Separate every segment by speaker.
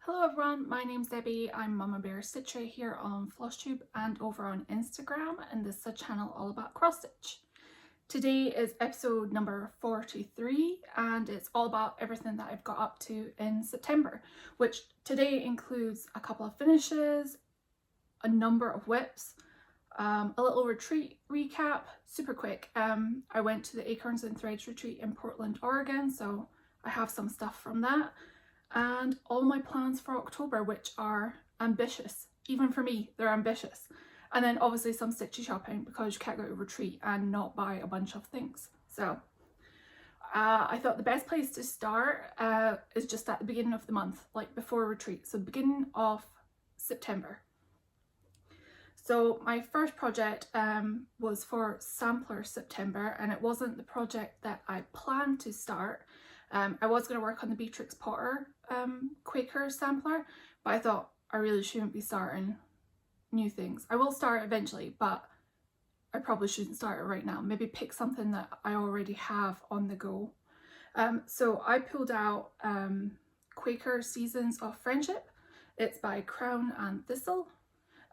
Speaker 1: Hello everyone, my name's Debbie. I'm Mama Bear Stitchery here on Flosstube and over on Instagram, and this is a channel all about cross stitch. Today is episode number 43 and it's all about everything that I've got up to in September, which today includes a couple of finishes, a number of whips, a little retreat recap, super quick. I went to the Acorns and Threads retreat in Portland, Oregon, so I have some stuff from that. And all my plans for October, which are ambitious. Even for me, they're ambitious. And then obviously some stitchy shopping because you can't go to a retreat and not buy a bunch of things. So I thought the best place to start is just at the beginning of the month, like before retreat. So beginning of September. So my first project was for Sampler September, and it wasn't the project that I planned to start. I was going to work on the Beatrix Potter Quaker sampler, but I thought I really shouldn't be starting new things. I will start eventually, but I probably shouldn't start it right now. Maybe pick something that I already have on the go. So I pulled out Quaker Seasons of Friendship. It's by Crown and Thistle.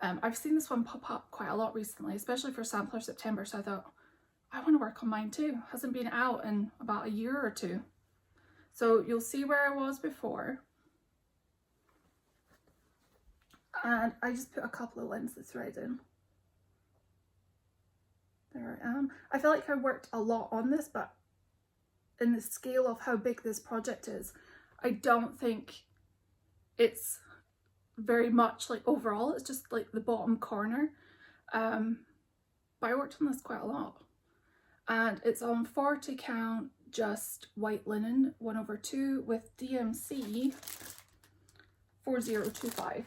Speaker 1: I've seen this one pop up quite a lot recently, especially for Sampler September, so I thought I want to work on mine too. Hasn't been out in about a year or two. So you'll see where I was before. And I just put a couple of lengths of thread in. There I am. I feel like I worked a lot on this, but in the scale of how big this project is, I don't think it's very much like overall. It's just like the bottom corner. But I worked on this quite a lot. And it's on 40 count, just white linen 1/2 with DMC 4025.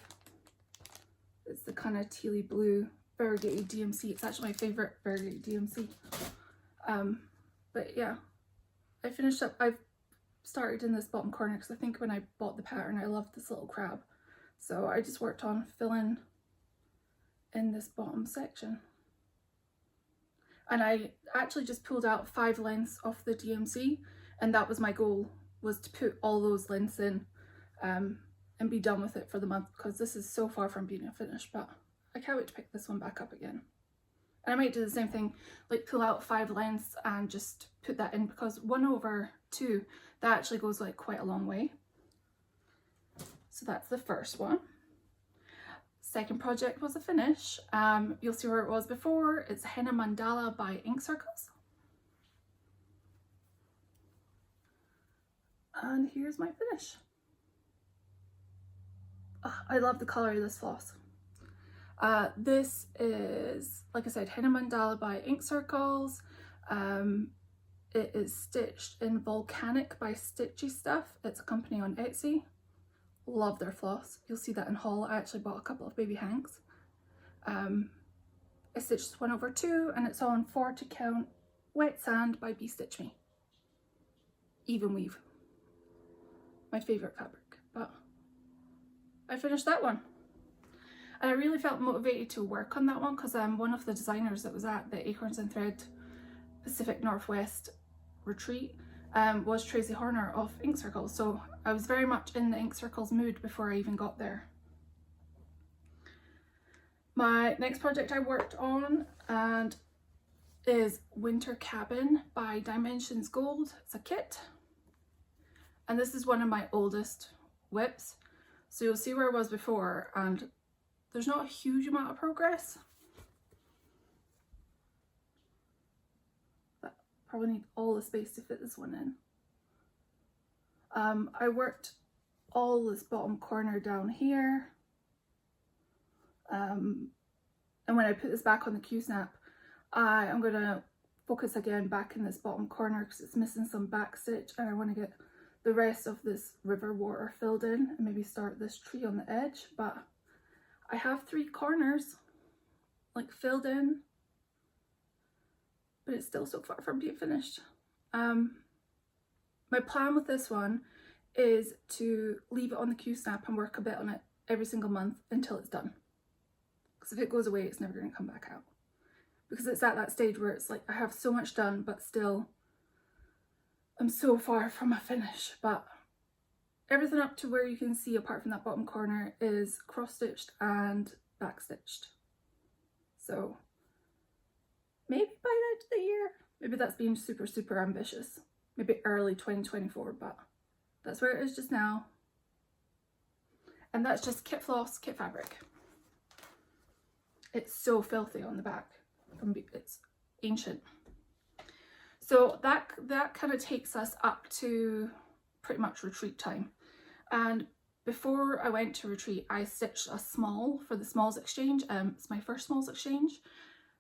Speaker 1: It's the kind of tealy blue variegated DMC. It's actually my favorite variegated DMC. But yeah, I finished up. I've started in this bottom corner because I think when I bought the pattern I loved this little crab, so I just worked on filling in this bottom section. And I actually just pulled out 5 lengths off the DMC, and that was my goal, was to put all those lengths in and be done with it for the month, because this is so far from being a finish, but I can't wait to pick this one back up again. And I might do the same thing, like pull out 5 lengths and just put that in, because 1/2, that actually goes like quite a long way. So that's the first one. Second project was a finish. You'll see where it was before. It's Henna Mandala by Ink Circles. And here's my finish. Oh, I love the colour of this floss. This is, like I said, Henna Mandala by Ink Circles. It is stitched in Volcanic by Stitchy Stuff. It's a company on Etsy. Love their floss. You'll see that in haul. I actually bought a couple of baby hanks. I stitched 1/2 and it's on 40 count Wet Sand by Bee Stitch Me. Even weave. My favourite fabric, but I finished that one. And I really felt motivated to work on that one because one of the designers that was at the Acorns and Thread Pacific Northwest retreat was Tracy Horner of Ink Circles, so I was very much in the Ink Circles mood before I even got there. My next project I worked on and is Winter Cabin by Dimensions Gold. It's a kit, and this is one of my oldest whips, so you'll see where I was before, and there's not a huge amount of progress. Probably need all the space to fit this one in. I worked all this bottom corner down here, and when I put this back on the Q-snap, I'm going to focus again back in this bottom corner because it's missing some back stitch, and I want to get the rest of this river water filled in and maybe start this tree on the edge. But I have 3 corners like filled in, but it's still so far from being finished. My plan with this one is to leave it on the Q-snap and work a bit on it every single month until it's done. Because if it goes away, it's never going to come back out. Because it's at that stage where it's like I have so much done, but still I'm so far from a finish. But everything up to where you can see apart from that bottom corner is cross stitched and back stitched. So maybe by the end of the year, maybe that's being super ambitious, maybe early 2024, but that's where it is just now. And that's just kit floss, kit fabric. It's so filthy on the back. It's ancient. So that kind of takes us up to pretty much retreat time. And before I went to retreat, I stitched a small for the smalls exchange. It's my first smalls exchange.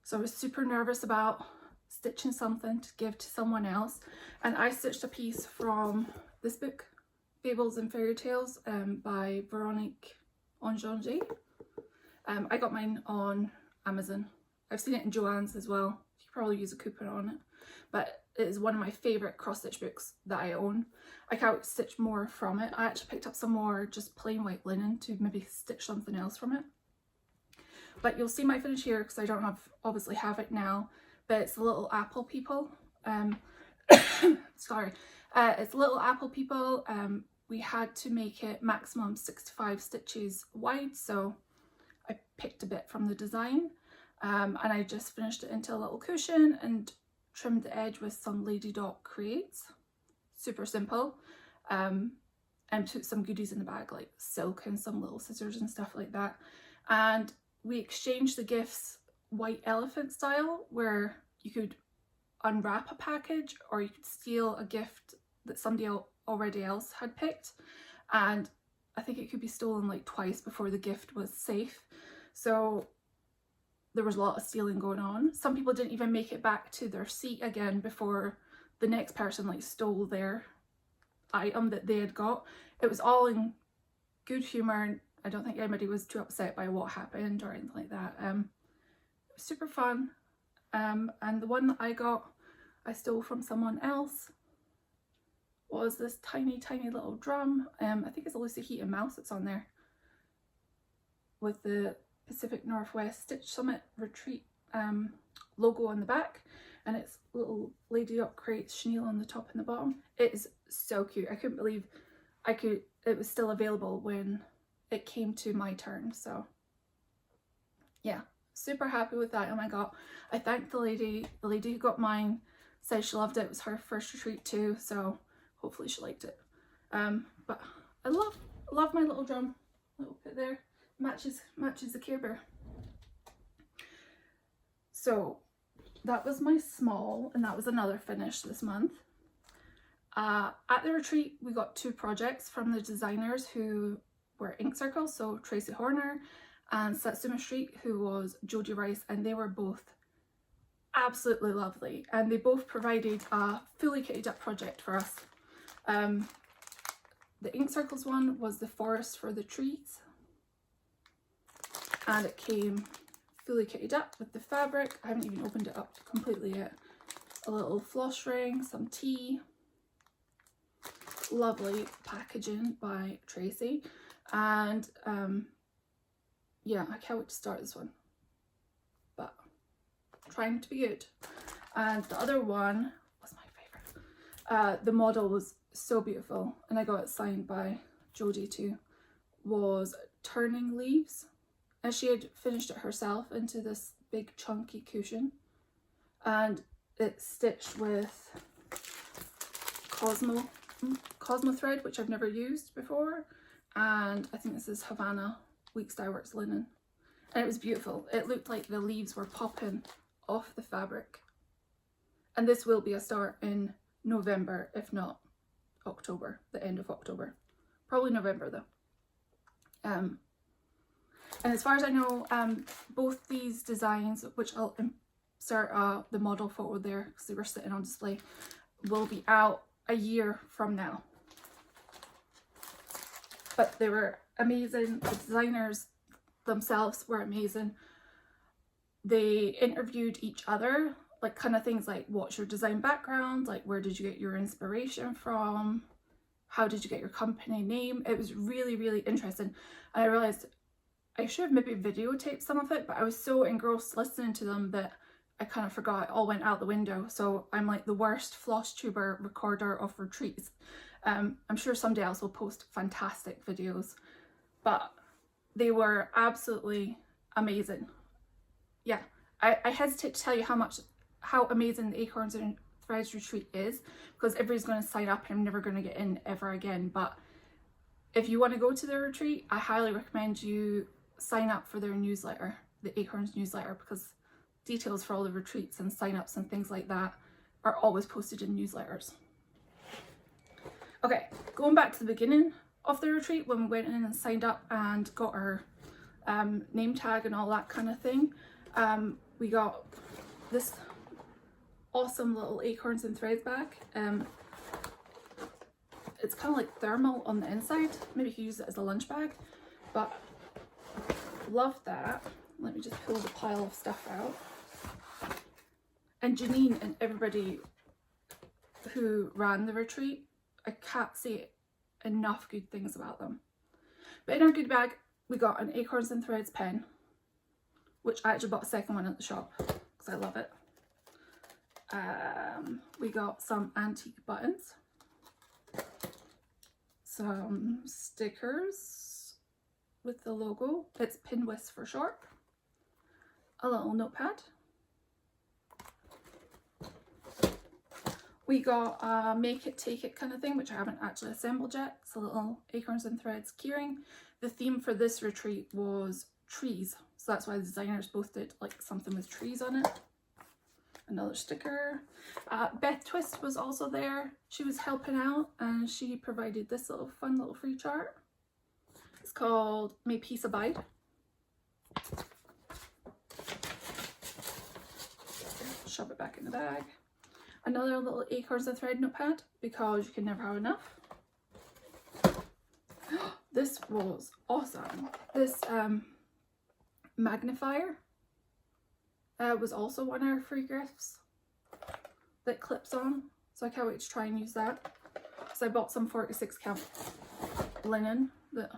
Speaker 1: So I was super nervous about stitching something to give to someone else. And I stitched a piece from this book, Fables and Fairy Tales, by Veronique Ongenger. I got mine on Amazon. I've seen it in Joann's as well. You could probably use a coupon on it. But it is one of my favourite cross stitch books that I own. I can't stitch more from it. I actually picked up some more just plain white linen to maybe stitch something else from it. But you'll see my finish here because I don't obviously have it now. But it's the little apple people. Sorry. It's little apple people. We had to make it maximum 65 stitches wide, so I picked a bit from the design, and I just finished it into a little cushion and trimmed the edge with some Lady Dot Creates. Super simple. And put some goodies in the bag like silk and some little scissors and stuff like that. And we exchanged the gifts white elephant style, where you could unwrap a package or you could steal a gift that somebody already else had picked, and I think it could be stolen like twice before the gift was safe. So there was a lot of stealing going on. Some people didn't even make it back to their seat again before the next person like stole their item that they had got. It was all in good humour, and I don't think anybody was too upset by what happened or anything like that. It was super fun. And the one that I got, I stole from someone else, was this tiny little drum. I think it's a Lucy Heaton mouse that's on there, with the Pacific Northwest Stitch Summit Retreat logo on the back, and it's little Lady Dot Creates chenille on the top and the bottom. It is so cute. I couldn't believe it was still available when it came to my turn. So yeah, super happy with that. Oh my god, I thanked the lady who got mine, said she loved it. It was her first retreat too, so hopefully she liked it. But I love my little drum. Little bit there, matches the Care Bear. So that was my small, and that was another finish this month. At the retreat we got 2 projects from the designers who were Ink Circle, so Tracy Horner, and Satsuma Street, who was Jodie Rice, and they were both absolutely lovely, and they both provided a fully kitted up project for us. The Ink Circles one was the forest for the trees, and it came fully kitted up with the fabric. I haven't even opened it up completely yet. A little floss ring, some tea, lovely packaging by Tracy, and yeah, I can't wait to start this one, but trying to be good. And the other one was my favourite. The model was so beautiful, and I got it signed by Jodie too, was Turning Leaves, and she had finished it herself into this big chunky cushion, and it's stitched with Cosmo thread, which I've never used before, and I think this is Havana Weeks Dye Works linen, and it was beautiful. It looked like the leaves were popping off the fabric, and this will be a start in November, if not October, the end of October, probably November though. And as far as I know, both these designs, which I'll insert the model photo there because they were sitting on display, will be out a year from now. But they were amazing. The designers themselves were amazing. They interviewed each other, like kind of things like, what's your design background, like where did you get your inspiration from, how did you get your company name. It was really interesting. And I realized I should have maybe videotaped some of it, but I was so engrossed listening to them that I kind of forgot. It all went out the window. So I'm like the worst Flosstuber recorder of retreats. I'm sure somebody else will post fantastic videos, but they were absolutely amazing. Yeah, I hesitate to tell you how amazing the Acorns and Threads retreat is, because everybody's going to sign up and I'm never going to get in ever again. But if you want to go to their retreat, I highly recommend you sign up for their newsletter, the Acorns newsletter, because details for all the retreats and sign-ups and things like that are always posted in newsletters. Okay, going back to the beginning of the retreat, when we went in and signed up and got our name tag and all that kind of thing, we got this awesome little Acorns and Threads bag. It's kind of like thermal on the inside. Maybe you could use it as a lunch bag, but love that. Let me just pull the pile of stuff out. And Janine and everybody who ran the retreat, I can't say enough good things about them. But in our goodie bag, we got an Acorns and Threads pen, which I actually bought a second one at the shop because I love it. We got some antique buttons, some stickers with the logo, it's Pinwis for short, a little notepad. We got a make it take it kind of thing, which I haven't actually assembled yet. It's a little Acorns and Threads keyring. The theme for this retreat was trees, so that's why the designers both did like something with trees on it. Another sticker. Beth Twist was also there. She was helping out and she provided this little fun little free chart. It's called May Peace Abide. Shove it back in the bag. Another little Acorns and Thread notepad, because you can never have enough. This was awesome. This magnifier was also one of our free gifts that clips on, so I can't wait to try and use that. So I bought some 46 count linen that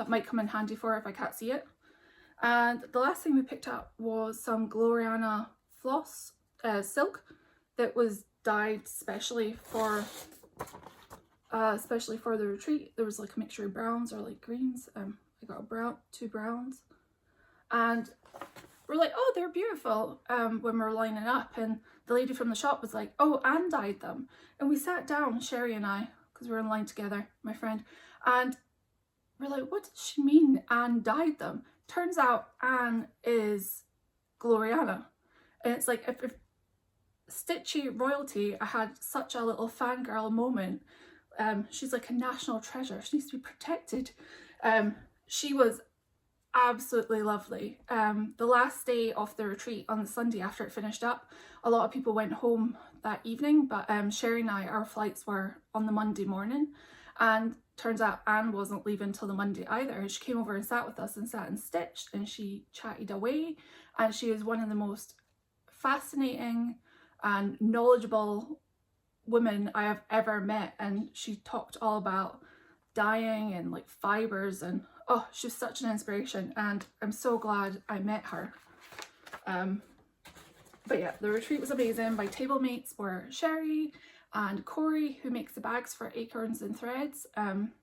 Speaker 1: might come in handy for if I can't see it. And the last thing we picked up was some Gloriana floss silk that was dyed specially for the retreat. There was like a mixture of browns or like greens. I got two browns, and we're like, oh, they're beautiful when we were lining up, and the lady from the shop was like, oh, Anne dyed them. And we sat down, Sherry and I, because we were in line together, my friend, and we're like, what did she mean Anne dyed them? Turns out Anne is Gloriana. And it's like, if Stitchy royalty, I had such a little fangirl moment. She's like a national treasure. She needs to be protected. She was absolutely lovely. The last day of the retreat, on the Sunday after it finished up, a lot of people went home that evening, but Sherry and I, our flights were on the Monday morning, and turns out Anne wasn't leaving till the Monday either. She came over and sat with us and sat and stitched, and she chatted away, and she is one of the most fascinating and knowledgeable women I have ever met, and she talked all about dyeing and like fibers, and oh, she's such an inspiration, and I'm so glad I met her. But yeah, the retreat was amazing. My table mates were Sherry and Corey, who makes the bags for Acorns and Threads,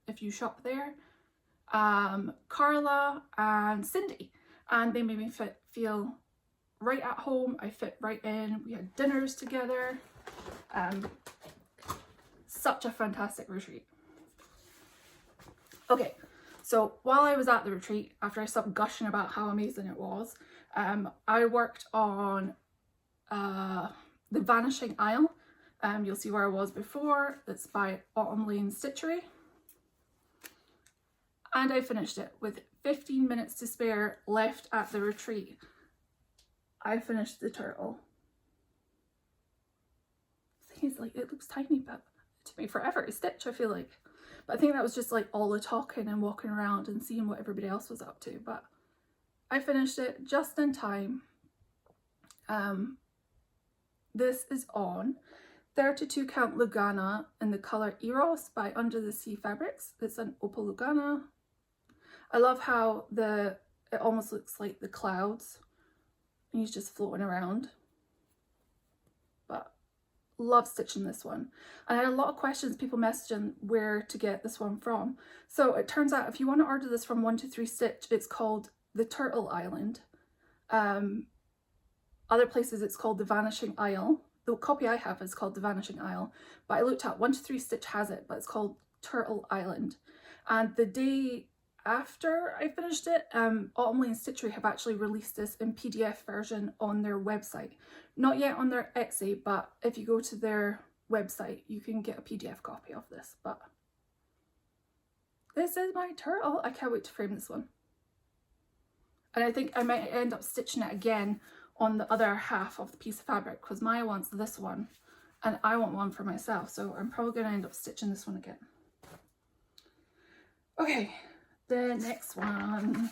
Speaker 1: if you shop there, Carla and Cindy, and they made me feel right at home. I fit right in. We had dinners together. Such a fantastic retreat. Okay, so while I was at the retreat, after I stopped gushing about how amazing it was, I worked on the Vanishing aisle. You'll see where I was before. It's by Autumn Lane Stitchery. And I finished it with 15 minutes to spare left at the retreat. I finished the turtle. The thing is, like, it looks tiny, but it took me forever to stitch, I feel like. But I think that was just like all the talking and walking around and seeing what everybody else was up to. But I finished it just in time. This is on 32 count Lugana in the colour Eros by Under the Sea Fabrics. It's an opal Lugana. I love how it almost looks like the clouds and he's just floating around. But love stitching this one. And I had a lot of questions, people messaging where to get this one from. So it turns out if you want to order this from 123 Stitch, it's called the Turtle Island. Other places it's called the Vanishing Isle. The copy I have is called the Vanishing Isle, but I looked at 123 Stitch has it, but it's called Turtle Island. And the day after I finished it, Autumn Lane Stitchery have actually released this in PDF version on their website. Not yet on their Etsy, but if you go to their website, you can get a PDF copy of this. But this is my turtle. I can't wait to frame this one. And I think I might end up stitching it again on the other half of the piece of fabric, because Maya wants this one and I want one for myself, so I'm probably going to end up stitching this one again. Okay, the next one,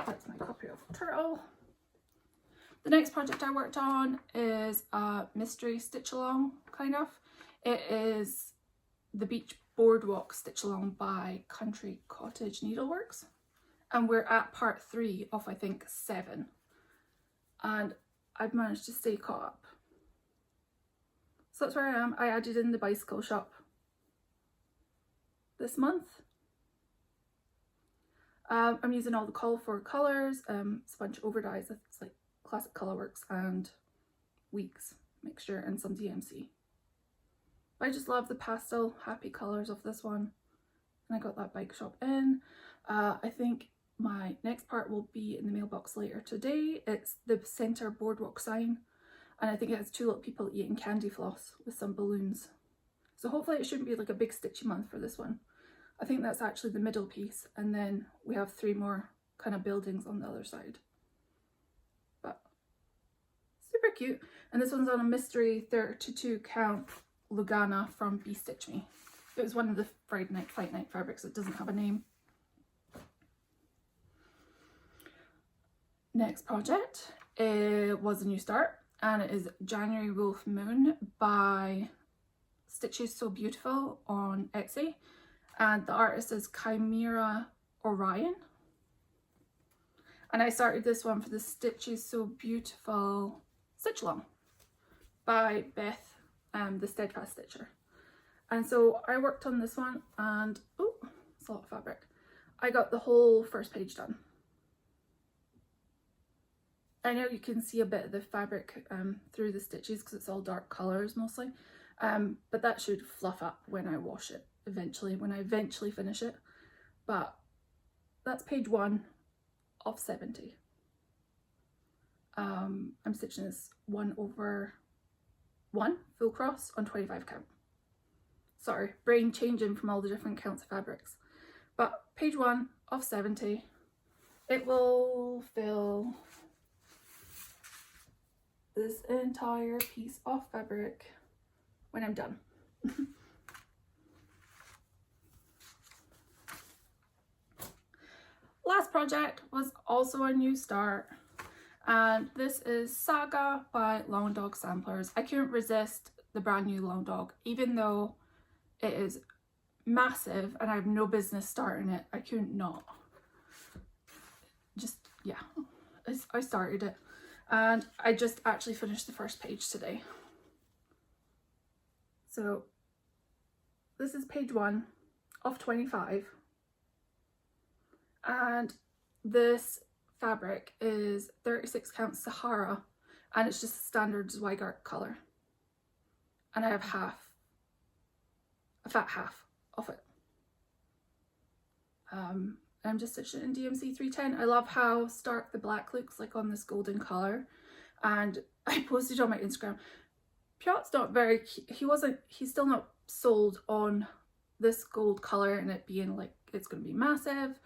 Speaker 1: that's my copy of Turtle. The next project I worked on is a mystery stitch along, kind of. It is the Beach Boardwalk stitch along by Country Cottage Needleworks. And we're at part 3 of I think 7, and I've managed to stay caught up. So that's where I am. I added in the bicycle shop this month. I'm using all the call for colours, it's a bunch of overdyes, it's like Classic Colourworks and Weeks mixture and some DMC. But I just love the pastel happy colours of this one, and I got that bike shop in. I think my next part will be in the mailbox later today. It's the centre boardwalk sign, and I think it has 2 little people eating candy floss with some balloons. So hopefully it shouldn't be like a big stitchy month for this one. I think that's actually the middle piece, and then we have 3 more kind of buildings on the other side. But super cute. And this one's on a mystery 32 count Lugana from Be Stitch Me. It was one of the Friday Night Fight Night fabrics that doesn't have a name. Next project was a new start, and it is January Wolf Moon by Stitches So Beautiful on Etsy, and the artist is Chimera Orion. And I started this one for the Stitches So Beautiful stitch along by Beth, the Steadfast Stitcher. And so I worked on this one, and oh, it's a lot of fabric. I got the whole first page done. I know you can see a bit of the fabric through the stitches because it's all dark colours mostly, but that should fluff up when I wash it eventually, when I eventually finish it. But that's page 1 of 70. I'm stitching this 1/1 full cross on 25 count. Sorry, brain changing from all the different counts of fabrics. But page 1 of 70, it will fill this entire piece of fabric when I'm done. Last project was also a new start, and this is Saga by Long Dog Samplers. I couldn't resist the brand new Long Dog, even though it is massive and I have no business starting it. I couldn't not. Just, yeah, I started it. And I just actually finished the first page today. So this is page 1 of 25. And this fabric is 36 count Sahara, and it's just a standard Zweigart colour. And I have a fat half of it. I'm just stitching in DMC 310. I love how stark the black looks like on this golden colour, and I posted on my Instagram. Piot's not very, he's still not sold on this gold colour and it being like it's going to be massive.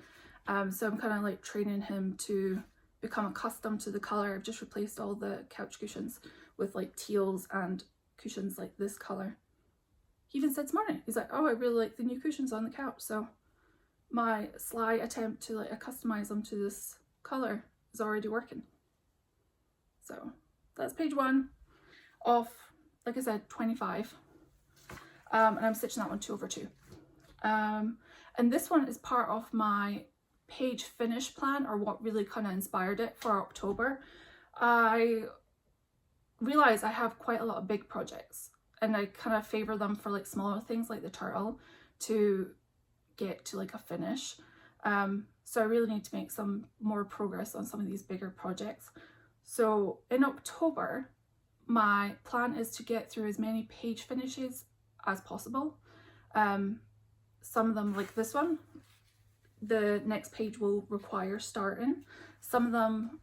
Speaker 1: So I'm kind of like training him to become accustomed to the colour. I've just replaced all the couch cushions with like teals and cushions like this colour. He even said this morning, he's like, oh, I really like the new cushions on the couch. So my sly attempt to like customize them to this colour is already working. So that's page 1 of, like I said, 25. And I'm stitching that one 2/2. And this one is part of my page finish plan, or what really kind of inspired it for October. I realize I have quite a lot of big projects, and I kind of favor them for like smaller things like the turtle to get to like a finish. So I really need to make some more progress on some of these bigger projects. So in October, my plan is to get through as many page finishes as possible. Some of them, like this one, the next page will require starting. Some of them,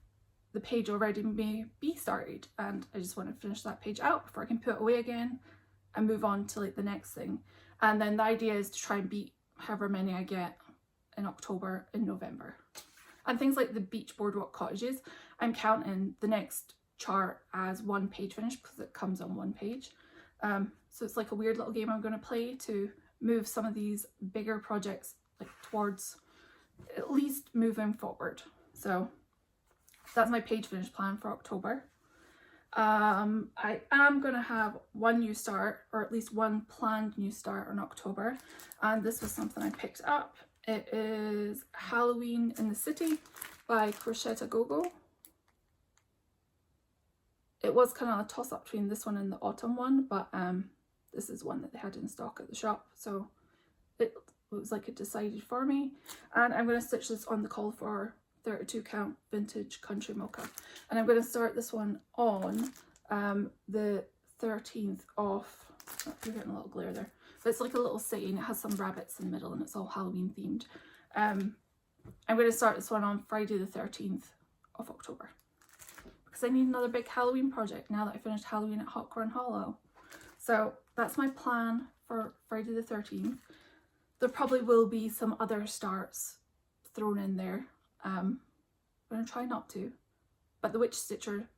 Speaker 1: the page already may be started, and I just want to finish that page out before I can put it away again and move on to like the next thing. And then the idea is to try and beat however many I get in October and November. And things like the beach boardwalk cottages, I'm counting the next chart as one page finish because it comes on one page. So it's like a weird little game I'm going to play to move some of these bigger projects like towards at least moving forward. So that's my page finish plan for October. I am going to have one new start, or at least one planned new start in October, and this was something I picked up. It is Halloween in the City by Crochet Go-Go. It was kind of a toss-up between this one and the autumn one, but this is one that they had in stock at the shop, so it was like it decided for me. And I'm going to stitch this on the Call for 32 count vintage country mocha, and I'm going to start this one on the 13th of, oh, you're getting a little glare there, but it's like a little city and it has some rabbits in the middle and it's all Halloween themed. I'm going to start this one on Friday the 13th of October because I need another big Halloween project now that I finished Halloween at Hotcorn Hollow. So that's my plan for Friday the 13th. There probably will be some other starts thrown in there. I'm going to try not to. But the Witch Stitcher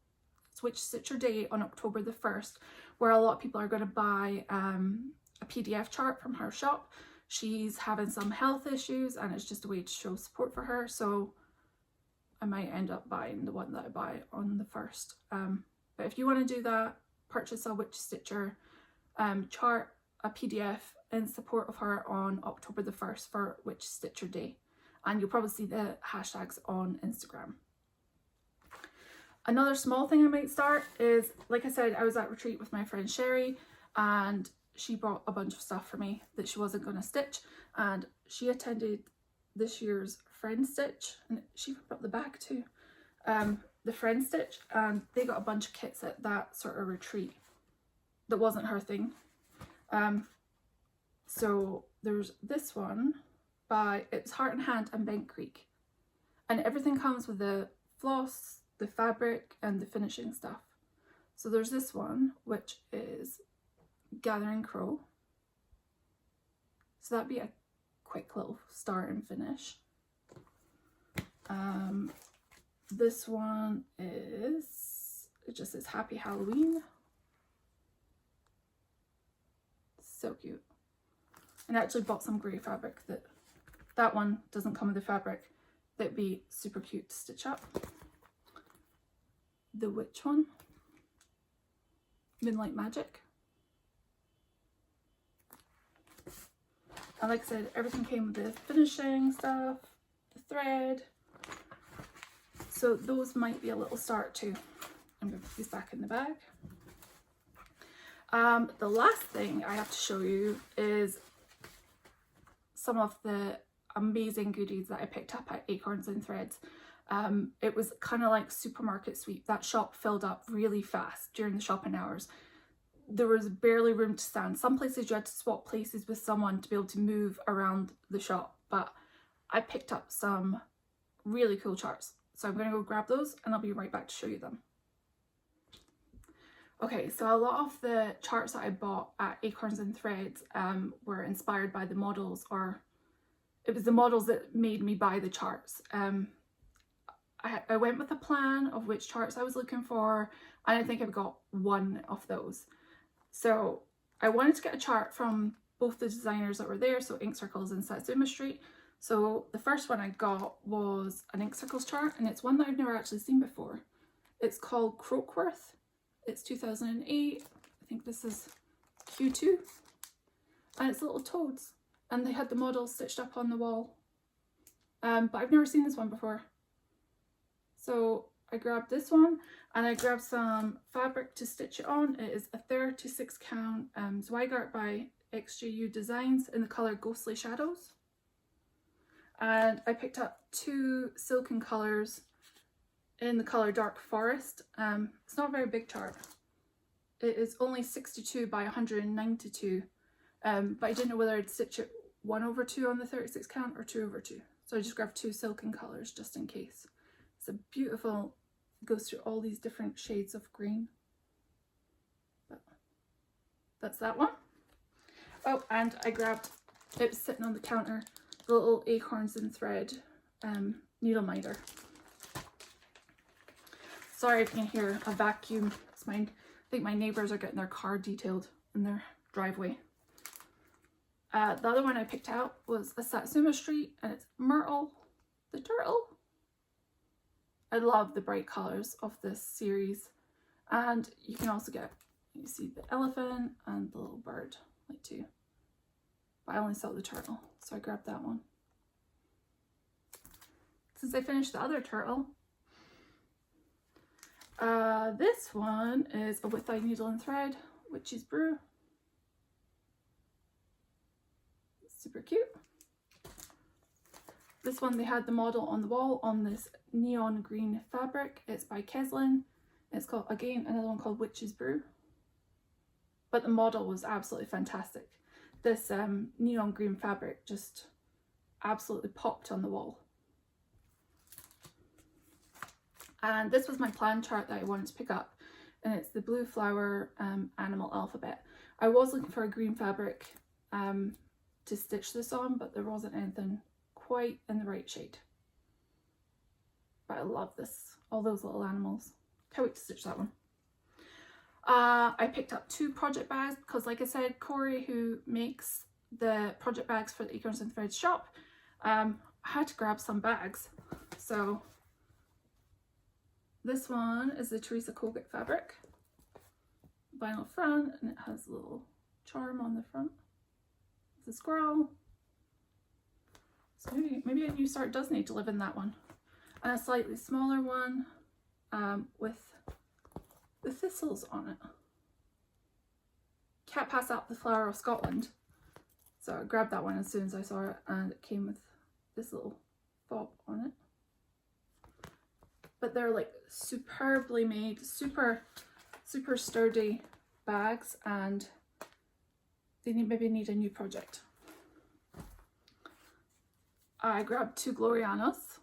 Speaker 1: Day on October the 1st, where a lot of people are going to buy a PDF chart from her shop. She's having some health issues and it's just a way to show support for her. So I might end up buying the one that I buy on the 1st. But if you want to do that, purchase a Witch Stitcher chart, a PDF in support of her on October the 1st for Witch Stitcher Day. And you'll probably see the hashtags on Instagram. Another small thing I might start is, like I said, I was at retreat with my friend Sherry and she brought a bunch of stuff for me that she wasn't going to stitch, and she attended this year's Friend Stitch, and she brought the bag too, the Friend Stitch, and they got a bunch of kits at that sort of retreat that wasn't her thing. So there's this one by, it's Heart and Hand and Bent Creek, and everything comes with the floss, the fabric and the finishing stuff. So there's this one which is Gathering Crow, so that'd be a quick little start and finish. This one is, it just says Happy Halloween. So cute. And I actually bought some grey fabric that one doesn't come with the fabric. That'd be super cute to stitch up. The witch one, Moonlight Magic. And like I said, everything came with the finishing stuff, the thread. So those might be a little start too. I'm going to put these back in the bag. The last thing I have to show you is some of the amazing goodies that I picked up at Acorns and Threads. It was kind of like supermarket sweep. That shop filled up really fast during the shopping hours. There was barely room to stand. Some places you had to swap places with someone to be able to move around the shop, but I picked up some really cool charts. So I'm going to go grab those and I'll be right back to show you them. Okay, so a lot of the charts that I bought at Acorns and Threads were inspired by the models, or it was the models that made me buy the charts. I went with a plan of which charts I was looking for, and I think I've got one of those. So I wanted to get a chart from both the designers that were there, so Ink Circles and Satsuma Street. So the first one I got was an Ink Circles chart, and it's one that I've never actually seen before. It's called Croakworth. It's 2008. I think this is Q2. And it's little toads. And they had the models stitched up on the wall. But I've never seen this one before. So I grabbed this one, and I grabbed some fabric to stitch it on. It is a 36 count Zweigart by XJU Designs in the colour Ghostly Shadows. And I picked up 2 silken colours in the colour Dark Forest. It's not a very big chart. It is only 62 by 192, but I didn't know whether I'd stitch it 1/2 on the 36 count or 2/2. So I just grabbed 2 silken colours just in case. It's a beautiful, it goes through all these different shades of green. But that's that one. Oh, and I grabbed, it was sitting on the counter, the little Acorns and Thread needle minder. Sorry if you can hear a vacuum. It's mine. I think my neighbours are getting their car detailed in their driveway. The other one I picked out was a Satsuma Street, and it's Myrtle the Turtle. I love the bright colours of this series, and you can also get, you see the elephant and the little bird, like too. But I only saw the turtle, so I grabbed that one. Since I finished the other turtle, this one is a With Thy Needle and Thread Witch's Brew. Super cute. This one, they had the model on the wall on this neon green fabric. It's by Keslin. It's called, again, another one called Witch's Brew. But the model was absolutely fantastic. This neon green fabric just absolutely popped on the wall. And this was my plan chart that I wanted to pick up, and it's the Blue Flower Animal Alphabet. I was looking for a green fabric to stitch this on, but there wasn't anything quite in the right shade. But I love this, all those little animals. Can't wait to stitch that one. I picked up 2 project bags because, like I said, Corey, who makes the project bags for the Acorns and Threads shop, I had to grab some bags. So this one is the Teresa Kogut fabric, vinyl front, and it has a little charm on the front. It's a squirrel. So maybe a new start does need to live in that one. And a slightly smaller one with the thistles on it. Can't pass up the Flower of Scotland. So I grabbed that one as soon as I saw it, and it came with this little fob on it. But they're like superbly made, super sturdy bags, and they maybe need a new project. I grabbed 2 Glorianas,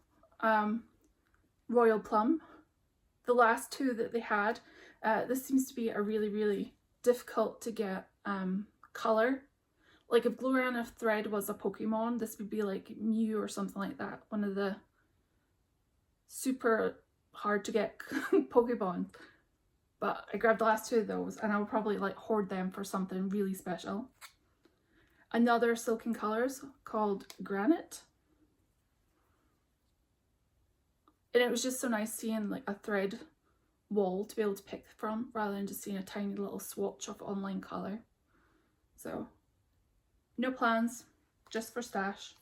Speaker 1: Royal Plum. The last 2 that they had, this seems to be a really difficult to get colour. Like if Gloriana Thread was a Pokemon, this would be like Mew or something like that. One of the super hard to get Pokemon. But I grabbed the last 2 of those, and I'll probably like hoard them for something really special. Another silken colours called Granite. And it was just so nice seeing like a thread wall to be able to pick from, rather than just seeing a tiny little swatch of online colour. So no plans, just for stash.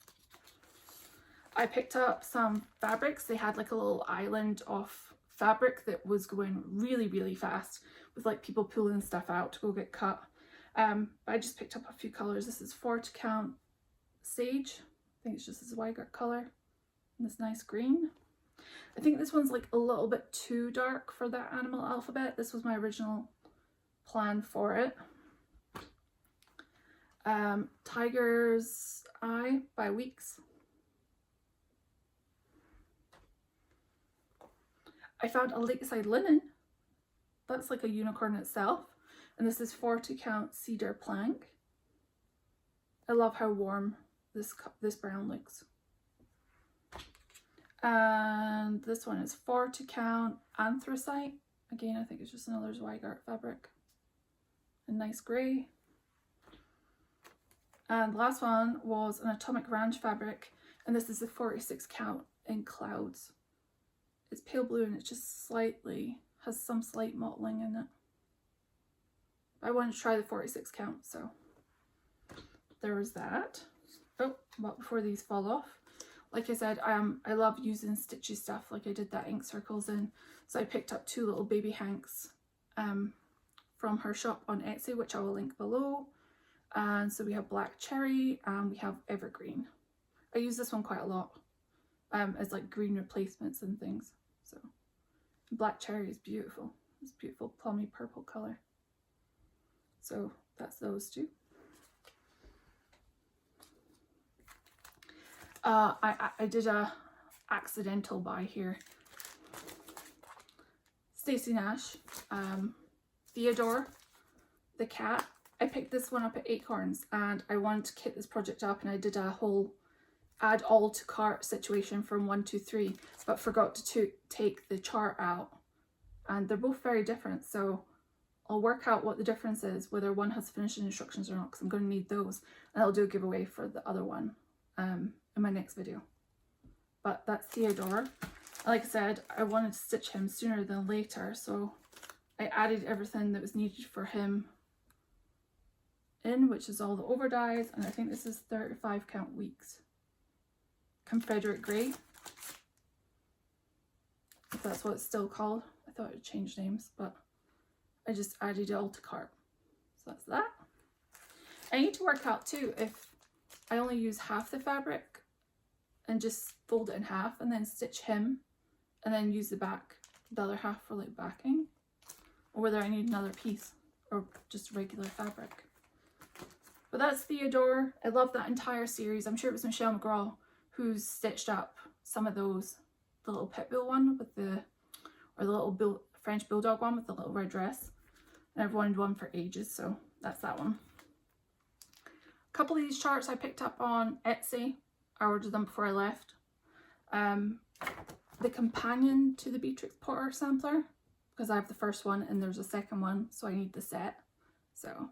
Speaker 1: I picked up some fabrics. They had like a little island of fabric that was going really fast, with like people pulling stuff out to go get cut. But I just picked up a few colours. This is 40 count Sage. I think it's just this Zweigart colour, and this nice green. I think this one's like a little bit too dark for that animal alphabet. This was my original plan for it. Tiger's Eye by Weeks. I found a Lakeside Linen. That's like a unicorn itself. And this is 40 count Cedar Plank. I love how warm this brown looks. And this one is 40 count Anthracite. Again, I think it's just another Zweigart fabric. A nice grey. And the last one was an Atomic Ranch fabric, and this is the 46 count in Clouds. It's pale blue, and it just slightly has some slight mottling in it. I wanted to try the 46 count, so there was that. Oh, but before these fall off, like I said, I love using stitchy stuff. Like I did that ink circles in, so I picked up 2 little baby hanks from her shop on Etsy, which I will link below. And so we have black cherry and we have evergreen. I use this one quite a lot as like green replacements and things. So black cherry is beautiful. It's beautiful plummy purple color. So that's those 2. I did a accidental buy here. Stacey Nash, Theodore, the cat. I picked this one up at Acorns and I wanted to kit this project up, and I did a whole add all to cart situation from 1 to 3, but forgot to take the chart out, and they're both very different, so I'll work out what the difference is, whether one has finishing instructions or not, because I'm going to need those, and I'll do a giveaway for the other one in my next video. But that's Theodore. Like I said, I wanted to stitch him sooner than later, so I added everything that was needed for him in, which is all the over dyes, and I think this is 35 count weeks. Confederate grey, if that's what it's still called. I thought it would change names, but I just added it all to cart. So that's that. I need to work out too if I only use half the fabric and just fold it in half and then stitch him and then use the other half for like backing, or whether I need another piece or just regular fabric. But that's Theodore. I love that entire series. I'm sure it was Michelle McGraw who's stitched up some of those, the little pit bull one with the, or the little French bulldog one with the little red dress. And I've wanted one for ages, so that's that one. A couple of these charts I picked up on Etsy. I ordered them before I left. The companion to the Beatrix Potter sampler, because I have the first one and there's a second one, so I need the set. So,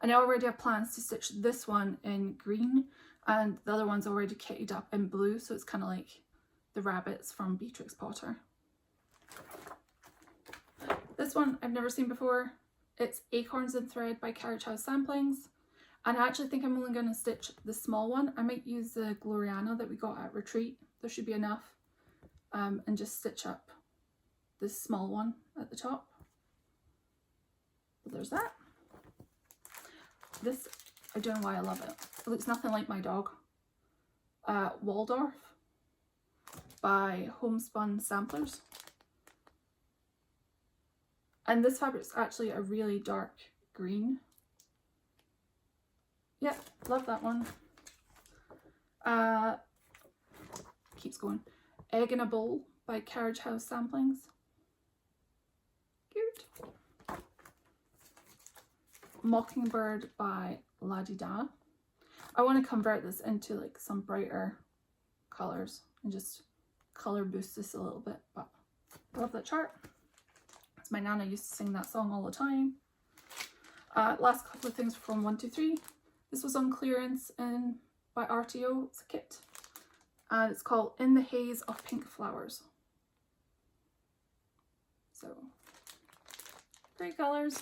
Speaker 1: and I already have plans to stitch this one in green, and the other one's already kitted up in blue, so it's kind of like the rabbits from Beatrix Potter. This one I've never seen before. It's Acorns and Thread by Carriage House Samplings, and I actually think I'm only going to stitch the small one. I might use the Gloriana that we got at Retreat. There should be enough, and just stitch up this small one at the top. But there's that. This, I don't know why I love it. It looks nothing like my dog. Waldorf by Homespun Samplers. And this fabric's actually a really dark green. Yeah, love that one. Keeps going. Egg in a Bowl by Carriage House Samplings. Cute. Mockingbird by La-Di-Da. I want to convert this into like some brighter colours and just colour boost this a little bit, but I love that chart. My nana used to sing that song all the time. Last couple of things from 1 to 3. This was on clearance by RTO. It's a kit. And it's called In the Haze of Pink Flowers. So, great colours.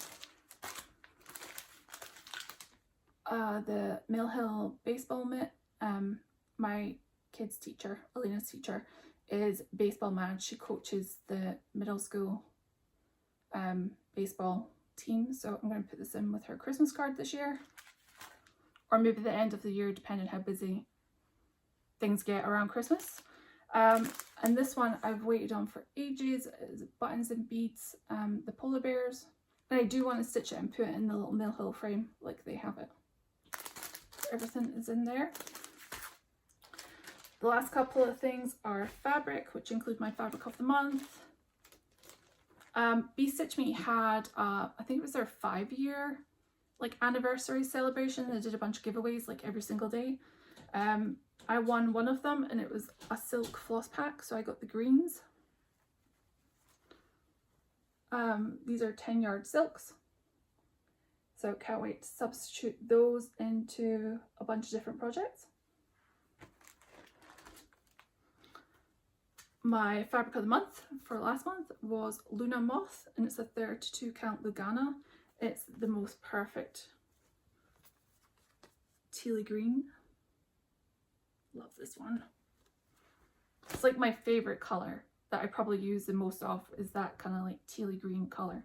Speaker 1: The Mill Hill baseball mitt. My kid's teacher, Alina's teacher, is baseball mad. She coaches the middle school baseball team, so I'm going to put this in with her Christmas card this year, or maybe the end of the year, depending how busy things get around Christmas. And this one I've waited on for ages. It's Buttons and Beads, the polar bears, and I do want to stitch it and put it in the little Mill Hill frame like they have it. Everything is in there. The last couple of things are fabric, which include my fabric of the month. Be Stitch Me had, I think it was their 5-year like anniversary celebration. They did a bunch of giveaways like every single day. I won one of them and it was a silk floss pack, so I got the greens. These are 10-yard silks, so can't wait to substitute those into a bunch of different projects. My fabric of the month for last month was Luna Moth, and it's a 32 count Lugana. It's the most perfect tealy green. Love this one. It's like my favorite color that I probably use the most of, is that kind of like tealy green color.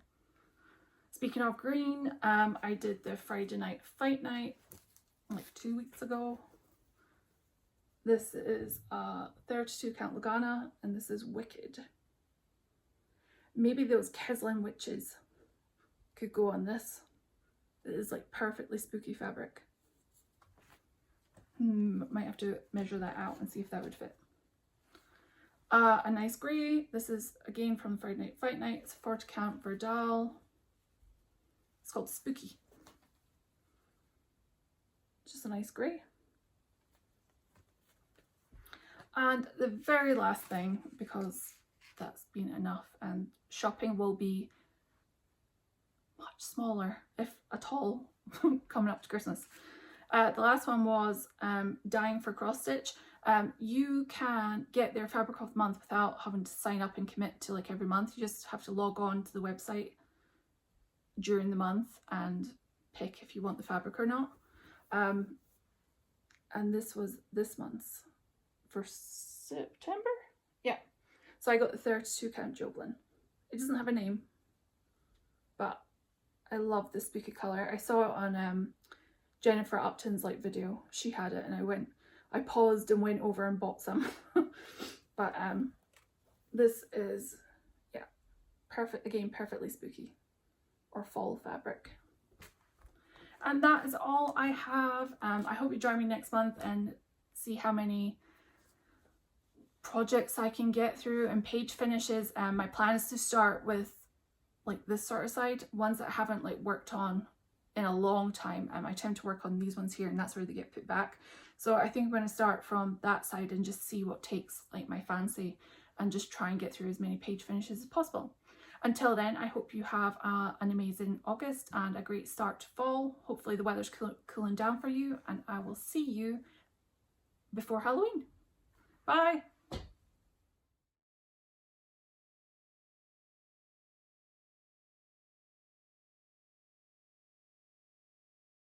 Speaker 1: Speaking of green, I did the Friday night fight night like 2 weeks ago. This is 32 count Lagana, and this is Wicked. Maybe those Keslan witches could go on this. It is like perfectly spooky fabric. Might have to measure that out and see if that would fit. A nice grey. This is again from Friday Night Fight Night. It's 40 count Verdal. It's called Spooky. Just a nice grey. And the very last thing, because that's been enough and shopping will be much smaller, if at all, coming up to Christmas. The last one was Dying for Cross Stitch. You can get their fabric of the month without having to sign up and commit to like every month. You just have to log on to the website during the month and pick if you want the fabric or not. And this was this month's for September. Yeah, so I got the 32 count Joblin. It doesn't have a name, but I love this spooky color. I saw it on Jennifer Upton's like video. She had it, and I paused and went over and bought some. But this is, yeah, perfect, again, perfectly spooky or fall fabric. And that is all I have. I hope you join me next month and see how many projects I can get through and page finishes. My plan is to start with like this sort of side, ones that I haven't like worked on in a long time. I tend to work on these ones here, and that's where they get put back. So I think I'm going to start from that side and just see what takes like my fancy, and just try and get through as many page finishes as possible. Until then, I hope you have an amazing August and a great start to fall. Hopefully the weather's cooling down for you, and I will see you before Halloween. Bye!